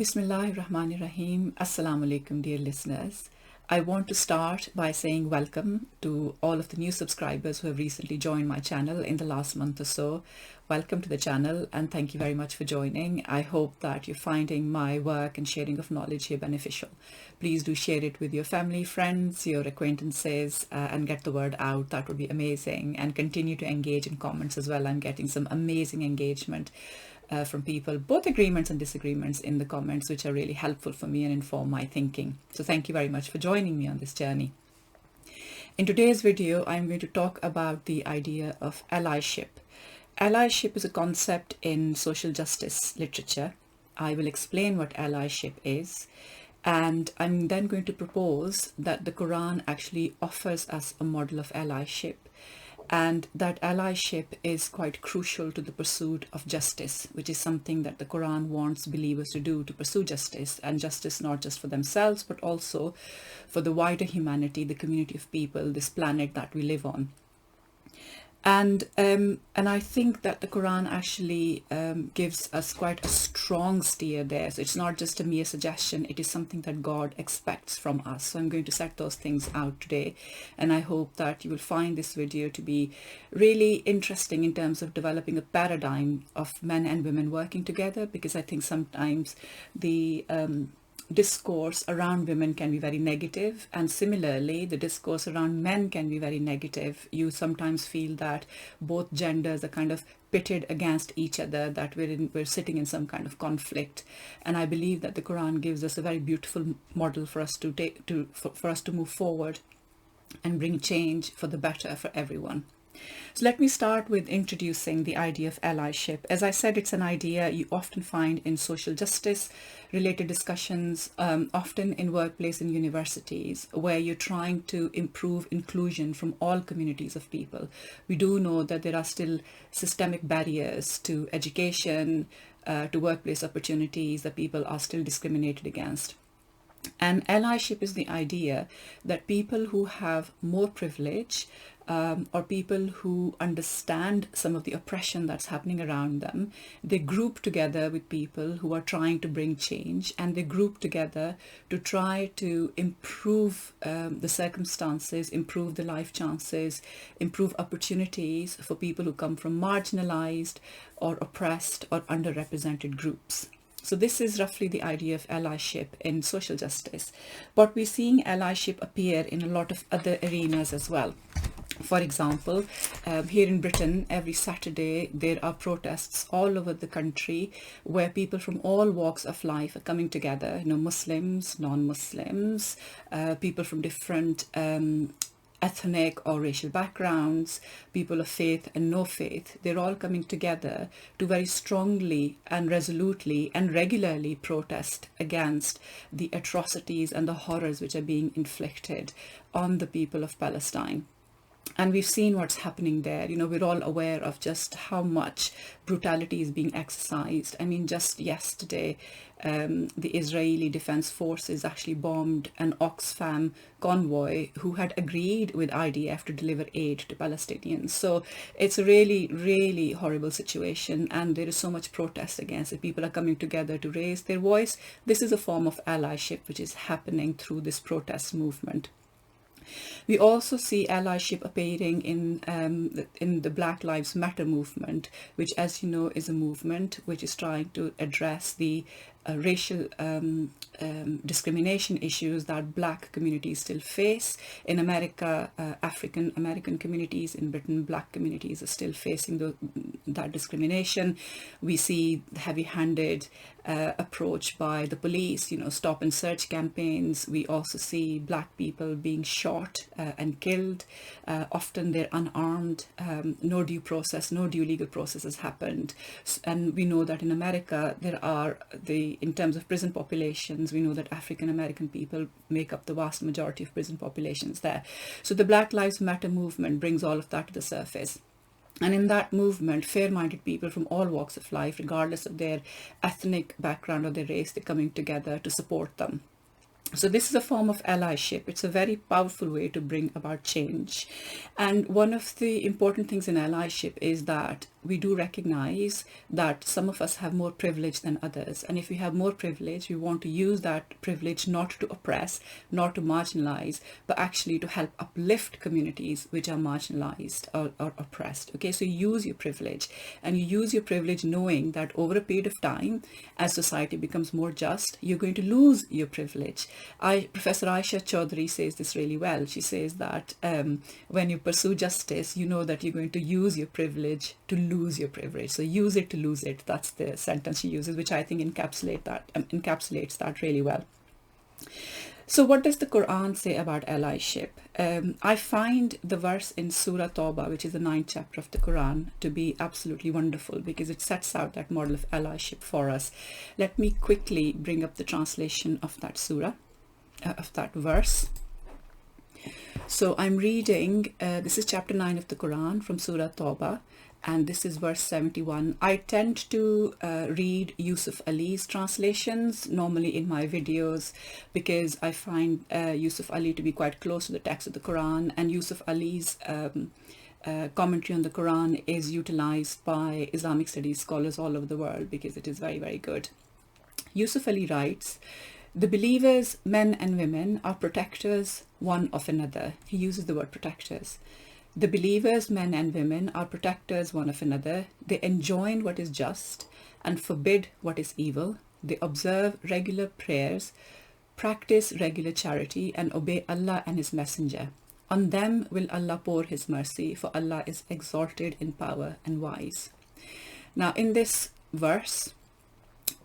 Bismillahirrahmanirrahim. Assalamu alaikum, dear listeners. I want to start by saying welcome to all of the new subscribers who have recently joined my channel in the last month or so. Welcome to the channel and thank you very much for joining. I hope that you're finding my work and sharing of knowledge here beneficial. Please do share it with your family, friends, your acquaintances and get the word out. That would be amazing. And continue to engage in comments as well. I'm getting some amazing engagement from people, both agreements and disagreements in the comments, which are really helpful for me and inform my thinking. So thank you very much for joining me on this journey. In today's video, I'm going to talk about the idea of allyship. Allyship is a concept in social justice literature. I will explain what allyship is, and I'm then going to propose that the Quran actually offers us a model of allyship, and that allyship is quite crucial to the pursuit of justice, which is something that the Quran wants believers to do, to pursue justice, and justice not just for themselves but also for the wider humanity, the community of people, this planet that we live on. And I think that the Quran actually gives us quite a strong steer there. So it's not just a mere suggestion, it is something that God expects from us. So I'm going to set those things out today, and I hope that you will find this video to be really interesting in terms of developing a paradigm of men and women working together, because I think sometimes the discourse around women can be very negative, and similarly the discourse around men can be very negative. You sometimes feel that both genders are kind of pitted against each other, that we're sitting in some kind of conflict, and I believe that the Quran gives us a very beautiful model for us to move forward and bring change for the better for everyone. So let me start with introducing the idea of allyship. As I said, it's an idea you often find in social justice related discussions, often in workplace and universities, where you're trying to improve inclusion from all communities of people. We do know that there are still systemic barriers to education, to workplace opportunities, that people are still discriminated against. And allyship is the idea that people who have more privilege, or people who understand some of the oppression that's happening around them, they group together with people who are trying to bring change, and they group together to try to improve the circumstances, improve the life chances, improve opportunities for people who come from marginalized or oppressed or underrepresented groups. So this is roughly the idea of allyship in social justice. But we're seeing allyship appear in a lot of other arenas as well. For example, here in Britain, every Saturday there are protests all over the country where people from all walks of life are coming together, Muslims, non-Muslims, people from different ethnic or racial backgrounds, people of faith and no faith. They're all coming together to very strongly and resolutely and regularly protest against the atrocities and the horrors which are being inflicted on the people of Palestine. And we've seen what's happening there. We're all aware of just how much brutality is being exercised. I mean, just yesterday, the Israeli Defense Forces actually bombed an Oxfam convoy who had agreed with IDF to deliver aid to Palestinians. So it's a really, really horrible situation, and there is so much protest against it. People are coming together to raise their voice. This is a form of allyship which is happening through this protest movement. We also see allyship appearing in the Black Lives Matter movement, which, as you know, is a movement which is trying to address the racial discrimination issues that Black communities still face. In America, African American communities, in Britain, Black communities are still facing that discrimination. We see the heavy-handed approach by the police, stop and search campaigns. We also see Black people being shot and killed. Often they're unarmed. No due legal process has happened. And we know that in America in terms of prison populations, we know that African American people make up the vast majority of prison populations there. So the Black Lives Matter movement brings all of that to the surface. And in that movement, fair-minded people from all walks of life, regardless of their ethnic background or their race, they're coming together to support them. So this is a form of allyship. It's a very powerful way to bring about change. And one of the important things in allyship is that we do recognize that some of us have more privilege than others. And if we have more privilege, we want to use that privilege not to oppress, not to marginalize, but actually to help uplift communities which are marginalized or oppressed. Okay, so you use your privilege, and you use your privilege knowing that over a period of time, as society becomes more just, you're going to lose your privilege. Professor Aisha Chaudhary says this really well. She says that when you pursue justice, you know that you're going to use your privilege to lose your privilege. So use it to lose it. That's the sentence she uses, which I think encapsulates that really well. So what does the Quran say about allyship? I find the verse in Surah Tawbah, which is the 9th chapter of the Quran, to be absolutely wonderful because it sets out that model of allyship for us. Let me quickly bring up the translation of that surah, of that verse. So I'm reading, this is chapter 9 of the Quran from Surah Tawbah, and this is verse 71. I tend to read Yusuf Ali's translations normally in my videos because I find Yusuf Ali to be quite close to the text of the Quran, and Yusuf Ali's commentary on the Quran is utilized by Islamic studies scholars all over the world because it is very, very good. Yusuf Ali writes, "The believers, men and women, are protectors one of another." He uses the word protectors. "The believers, men and women, are protectors one of another. They enjoin what is just and forbid what is evil. They observe regular prayers, practice regular charity, and obey Allah and His Messenger. On them will Allah pour His mercy, for Allah is exalted in power and wise." Now, in this verse,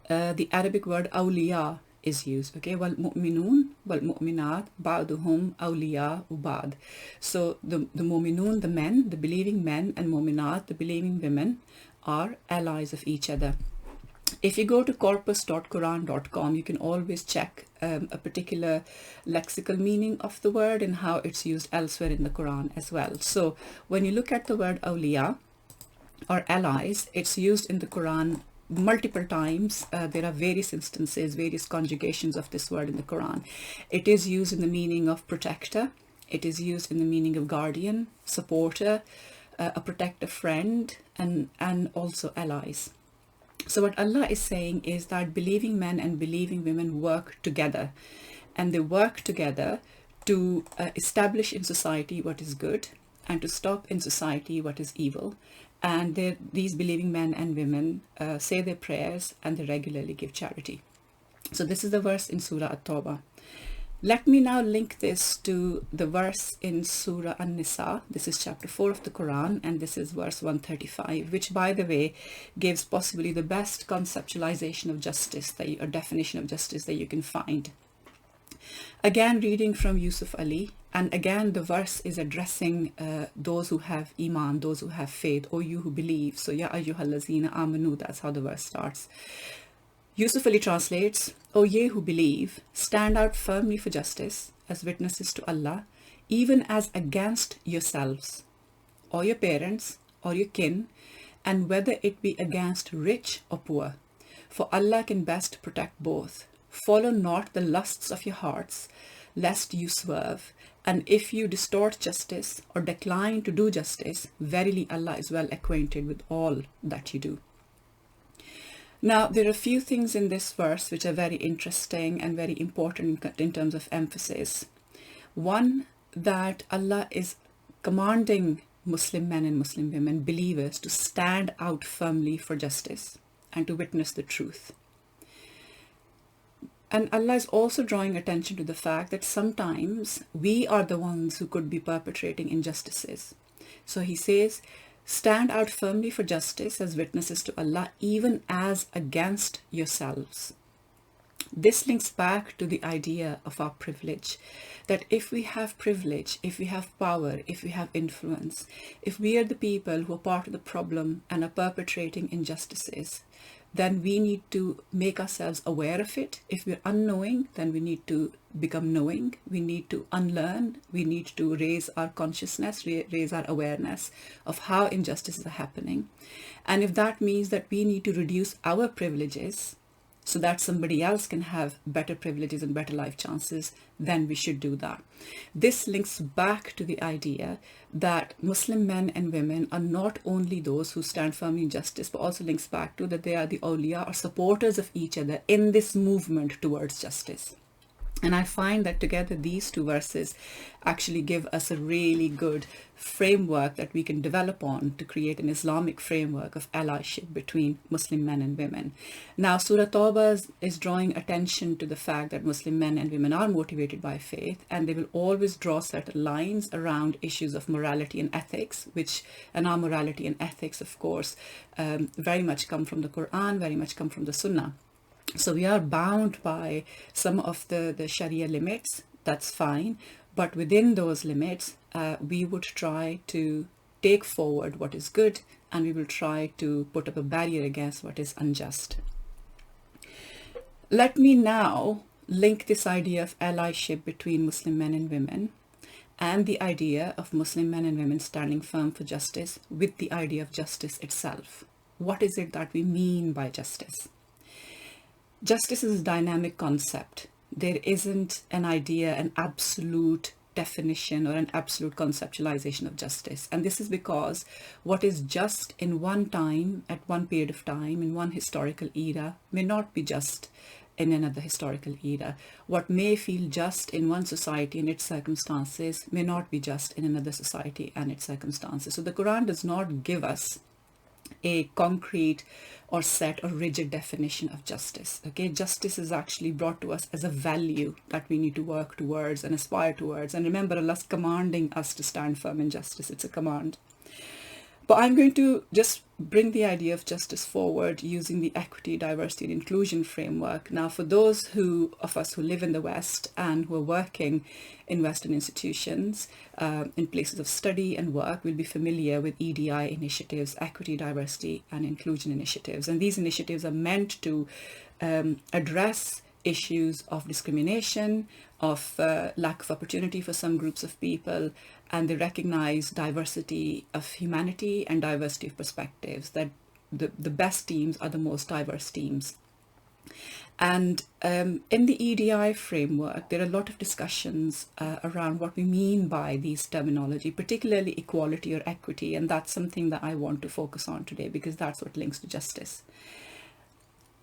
the Arabic word awliya is used. Okay, wal mu'minun wal mu'minat ba'duhum awliya ubad. So the mu'minun, the men, the believing men, and mu'minat, the believing women, are allies of each other. If you go to corpus.quran.com, you can always check a particular lexical meaning of the word and how it's used elsewhere in the Quran as well. So when you look at the word awliya or allies, it's used in the Quran multiple times. There are various instances, various conjugations of this word in the Quran. It is used in the meaning of protector. It is used in the meaning of guardian, supporter, a protective friend, and also allies. So what Allah is saying is that believing men and believing women work together, and they work together to establish in society what is good and to stop in society what is evil. And these believing men and women say their prayers and they regularly give charity. So this is the verse in Surah At-Tawbah. Let me now link this to the verse in Surah An-Nisa. This is chapter 4 of the Quran, and this is verse 135, which, by the way, gives possibly the best conceptualization of justice, or definition of justice that you can find. Again, reading from Yusuf Ali, and again the verse is addressing those who have iman, those who have faith, or you who believe. So ya ayyuhallazina amanu, that's how the verse starts. Yusuf Ali translates, "O ye who believe, stand out firmly for justice as witnesses to Allah, even as against yourselves, or your parents, or your kin, and whether it be against rich or poor. For Allah can best protect both. Follow not the lusts of your hearts, lest you swerve. And if you distort justice or decline to do justice, verily Allah is well acquainted with all that you do." Now, there are a few things in this verse which are very interesting and very important in terms of emphasis. One, that Allah is commanding Muslim men and Muslim women, believers, to stand out firmly for justice and to witness the truth. And Allah is also drawing attention to the fact that sometimes we are the ones who could be perpetrating injustices. So He says, stand out firmly for justice as witnesses to Allah, even as against yourselves. This links back to the idea of our privilege, that if we have privilege, if we have power, if we have influence, if we are the people who are part of the problem and are perpetrating injustices, then we need to make ourselves aware of it. If we're unknowing, then we need to become knowing. We need to unlearn. We need to raise our consciousness, raise our awareness of how injustices are happening. And if that means that we need to reduce our privileges so that somebody else can have better privileges and better life chances, then we should do that. This links back to the idea that Muslim men and women are not only those who stand firmly in justice, but also links back to that they are the awliya, or supporters of each other in this movement towards justice. And I find that together these two verses actually give us a really good framework that we can develop on to create an Islamic framework of allyship between Muslim men and women. Now, Surah Tawbah is drawing attention to the fact that Muslim men and women are motivated by faith, and they will always draw certain lines around issues of morality and ethics, and our morality and ethics, of course, very much come from the Qur'an, very much come from the Sunnah. So we are bound by some of the Sharia limits, that's fine, but within those limits, we would try to take forward what is good, and we will try to put up a barrier against what is unjust. Let me now link this idea of allyship between Muslim men and women and the idea of Muslim men and women standing firm for justice with the idea of justice itself. What is it that we mean by justice? Justice is a dynamic concept. There isn't an idea, an absolute definition or an absolute conceptualization of justice. And this is because what is just in one time, at one period of time, in one historical era, may not be just in another historical era. What may feel just in one society and its circumstances may not be just in another society and its circumstances. So the Quran does not give us a concrete or set or rigid definition of justice. Okay, justice is actually brought to us as a value that we need to work towards and aspire towards. And remember, Allah's commanding us to stand firm in justice. It's a command. But I'm going to just bring the idea of justice forward using the equity, diversity, and inclusion framework. Now, for those of us who live in the West and who are working in Western institutions, in places of study and work, will be familiar with EDI initiatives, equity, diversity, and inclusion initiatives. And these initiatives are meant to address issues of discrimination, of lack of opportunity for some groups of people, and they recognize diversity of humanity and diversity of perspectives, that the best teams are the most diverse teams. And in the EDI framework, there are a lot of discussions around what we mean by these terminology, particularly equality or equity, and that's something that I want to focus on today because that's what links to justice.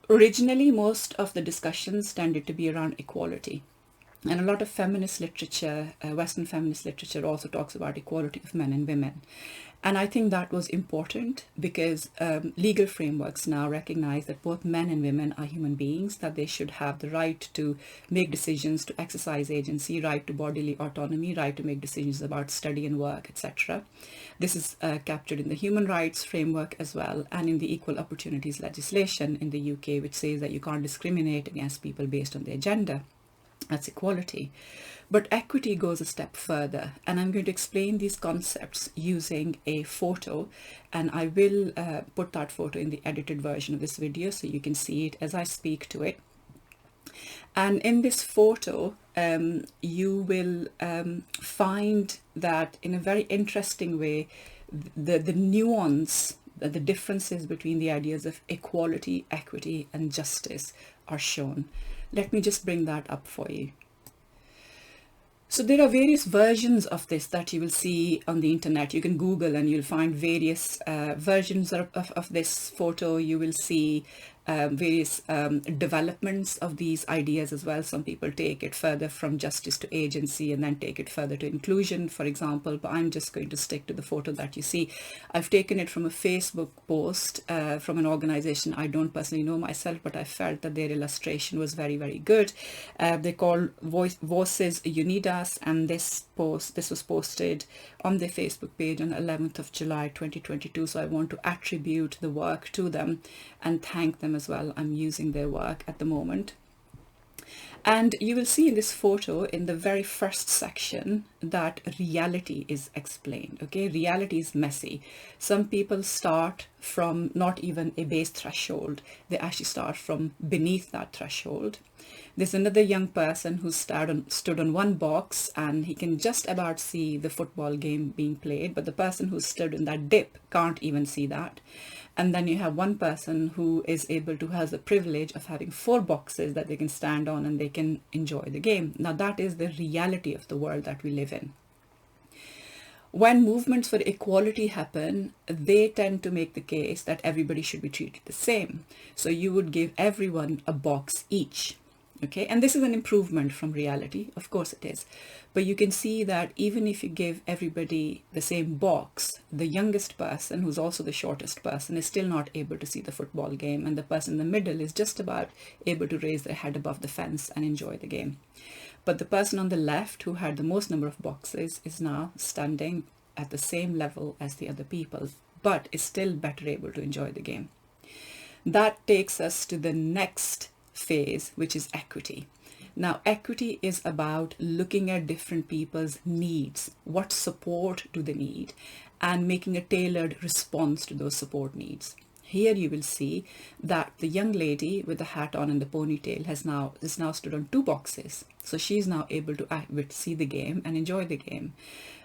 Originally, most of the discussions tended to be around equality. And a lot of feminist literature, Western feminist literature, also talks about equality of men and women. And I think that was important because legal frameworks now recognize that both men and women are human beings, that they should have the right to make decisions, to exercise agency, right to bodily autonomy, right to make decisions about study and work, etc. This is captured in the human rights framework as well, and in the equal opportunities legislation in the UK, which says that you can't discriminate against people based on their gender. That's equality. But equity goes a step further, and I'm going to explain these concepts using a photo, and I will put that photo in the edited version of this video so you can see it as I speak to it. And in this photo, you will find that in a very interesting way, the nuance, the differences between the ideas of equality, equity, and justice are shown. Let me just bring that up for you. So there are various versions of this that you will see on the internet. You can Google and you'll find various versions of this photo. You will see various developments of these ideas as well. Some people take it further from justice to agency and then take it further to inclusion, for example, but I'm just going to stick to the photo that you see. I've taken it from a Facebook post from an organization I don't personally know myself, but I felt that their illustration was very, very good. They call Voces Unidas, and this was posted on their Facebook page on the 11th of July 2022. So I want to attribute the work to them and thank them as well. I'm using their work at the moment. And you will see in this photo, in the very first section, that reality is explained. Okay, reality is messy. Some people start from not even a base threshold. They actually start from beneath that threshold. There's another young person who stood on one box and he can just about see the football game being played, but the person who stood in that dip can't even see that. And then you have one person who is able to has the privilege of having 4 boxes that they can stand on and they can enjoy the game. Now that is the reality of the world that we live in. When movements for equality happen, they tend to make the case that everybody should be treated the same. So you would give everyone a box each. Okay, and this is an improvement from reality, of course it is. But you can see that even if you give everybody the same box, the youngest person, who's also the shortest person, is still not able to see the football game, and the person in the middle is just about able to raise their head above the fence and enjoy the game. But the person on the left, who had the most number of boxes, is now standing at the same level as the other people, but is still better able to enjoy the game. That takes us to the next phase, which is equity. Now, equity is about looking at different people's needs. What support do they need? And making a tailored response to those support needs. Here you will see that the young lady with the hat on and the ponytail is now stood on 2 boxes. So she's now able to see the game and enjoy the game.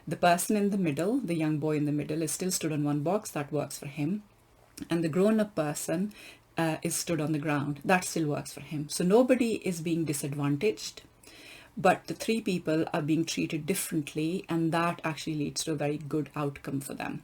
The person in the middle, the young boy in the middle, is still stood on 1 box. That works for him. And the grown-up person is stood on the ground. That still works for him. So nobody is being disadvantaged, but the 3 people are being treated differently, and that actually leads to a very good outcome for them.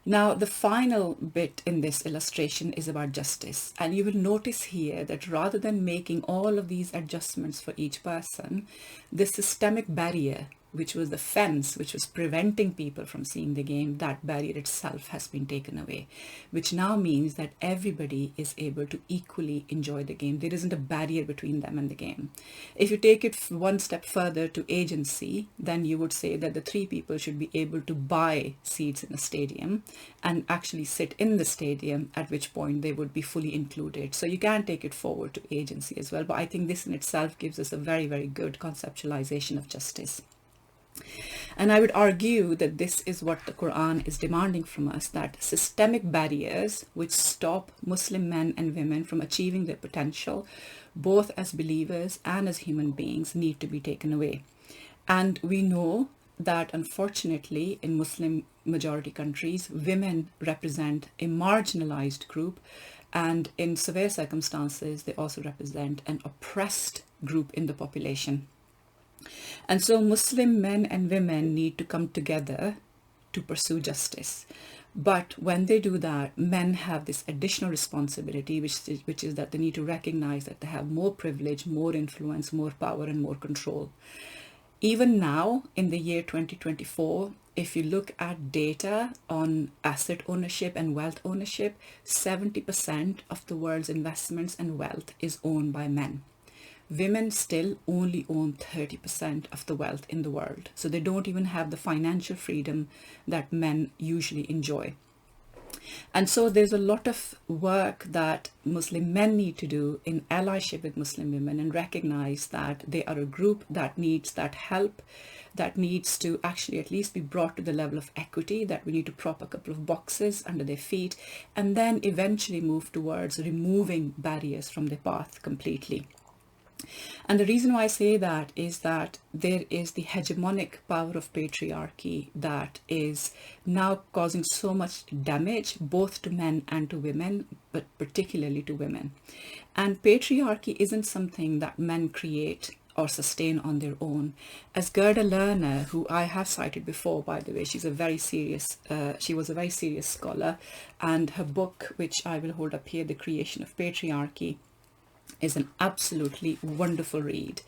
Now, the final bit in this illustration is about justice. And you will notice here that rather than making all of these adjustments for each person, the systemic barrier, which was the fence, which was preventing people from seeing the game, that barrier itself has been taken away, which now means that everybody is able to equally enjoy the game. There isn't a barrier between them and the game. If you take it one step further to agency, then you would say that the 3 people should be able to buy seats in a stadium and actually sit in the stadium, at which point they would be fully included. So you can take it forward to agency as well. But I think this in itself gives us a very, very good conceptualization of justice. And I would argue that this is what the Qur'an is demanding from us, that systemic barriers which stop Muslim men and women from achieving their potential, both as believers and as human beings, need to be taken away. And we know that unfortunately in Muslim majority countries, women represent a marginalized group, and in severe circumstances, they also represent an oppressed group in the population. And so Muslim men and women need to come together to pursue justice. But when they do that, men have this additional responsibility, which is that they need to recognize that they have more privilege, more influence, more power, and more control. Even now, in the year 2024, if you look at data on asset ownership and wealth ownership, 70% of the world's investments and wealth is owned by men. Women still only own 30% of the wealth in the world. So they don't even have the financial freedom that men usually enjoy. And so there's a lot of work that Muslim men need to do in allyship with Muslim women, and recognize that they are a group that needs that help, that needs to actually at least be brought to the level of equity, that we need to prop a couple of boxes under their feet, and then eventually move towards removing barriers from their path completely. And the reason why I say that is that there is the hegemonic power of patriarchy that is now causing so much damage both to men and to women, but particularly to women. And patriarchy isn't something that men create or sustain on their own. As Gerda Lerner, who I have cited before, by the way, she was a very serious scholar, and her book, which I will hold up here, The Creation of Patriarchy, is an absolutely wonderful read.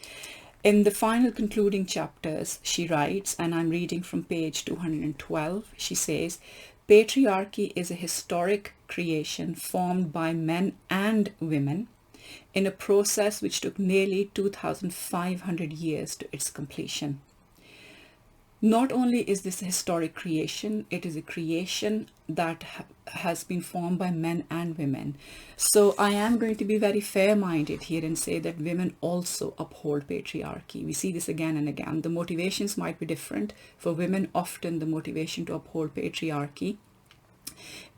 In the final concluding chapters, she writes, and I'm reading from page 212, she says, patriarchy is a historic creation formed by men and women in a process which took nearly 2,500 years to its completion. Not only is this a historic creation, it is a creation that has been formed by men and women. So I am going to be very fair-minded here and say that women also uphold patriarchy. We see this again and again. The motivations might be different. For women, often the motivation to uphold patriarchy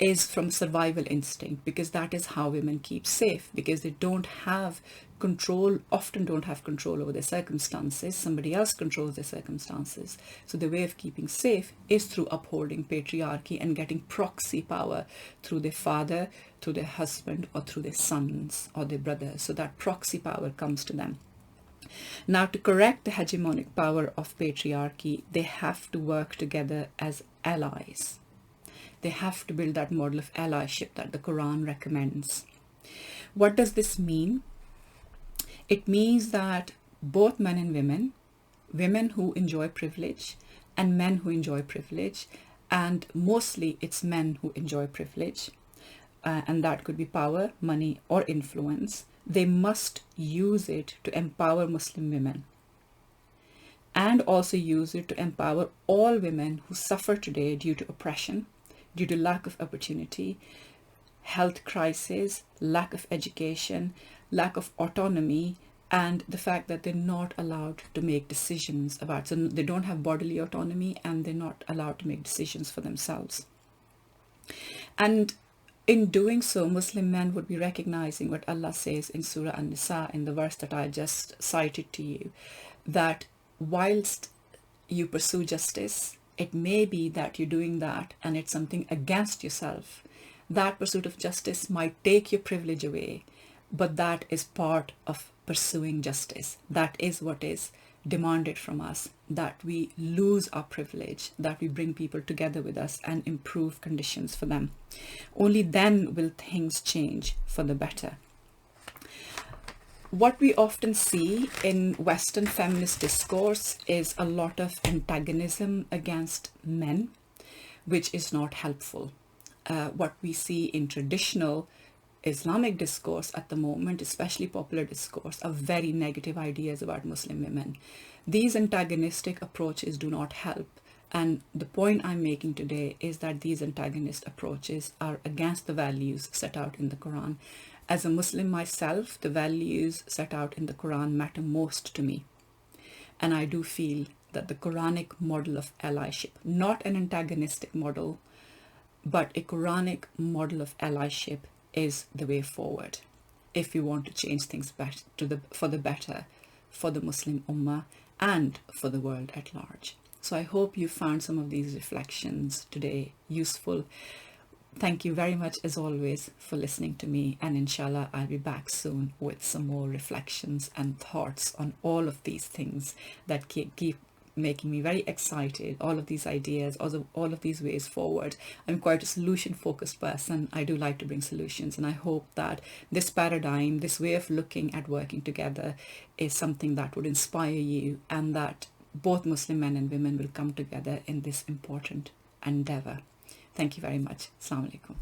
is from survival instinct, because that is how women keep safe, because they don't have often don't have control over their circumstances. Somebody else controls their circumstances. So the way of keeping safe is through upholding patriarchy and getting proxy power through their father, through their husband, or through their sons or their brothers. So that proxy power comes to them. Now, to correct the hegemonic power of patriarchy, they have to work together as allies. They have to build that model of allyship that the Quran recommends. What does this mean? It means that both men and women who enjoy privilege and men who enjoy privilege, and mostly it's men who enjoy privilege, and that could be power, money, or influence, they must use it to empower Muslim women and also use it to empower all women who suffer today due to oppression, due to lack of opportunity, health crisis, lack of education, lack of autonomy, and the fact that they're not allowed to make decisions so they don't have bodily autonomy and they're not allowed to make decisions for themselves. And in doing so, Muslim men would be recognizing what Allah says in Surah An-Nisa, in the verse that I just cited to you, that whilst you pursue justice, it may be that you're doing that and it's something against yourself. That pursuit of justice might take your privilege away, but that is part of pursuing justice. That is what is demanded from us, that we lose our privilege, that we bring people together with us and improve conditions for them. Only then will things change for the better. What we often see in Western feminist discourse is a lot of antagonism against men, which is not helpful. What we see in traditional Islamic discourse at the moment, especially popular discourse, are very negative ideas about Muslim women. These antagonistic approaches do not help. And the point I'm making today is that these antagonist approaches are against the values set out in the Quran. As a Muslim myself, the values set out in the Quran matter most to me. And I do feel that the Quranic model of allyship, not an antagonistic model, but a Quranic model of allyship, is the way forward if we want to change things for the better for the Muslim Ummah and for the world at large. So I hope you found some of these reflections today useful. Thank you very much as always for listening to me, and inshallah I'll be back soon with some more reflections and thoughts on all of these things that keep making me very excited, all of these ideas, all of these ways forward. I'm quite a solution focused person. I do like to bring solutions, and I hope that this paradigm, this way of looking at working together, is something that would inspire you, and that both Muslim men and women will come together in this important endeavor. Thank you very much. Assalamu alaikum.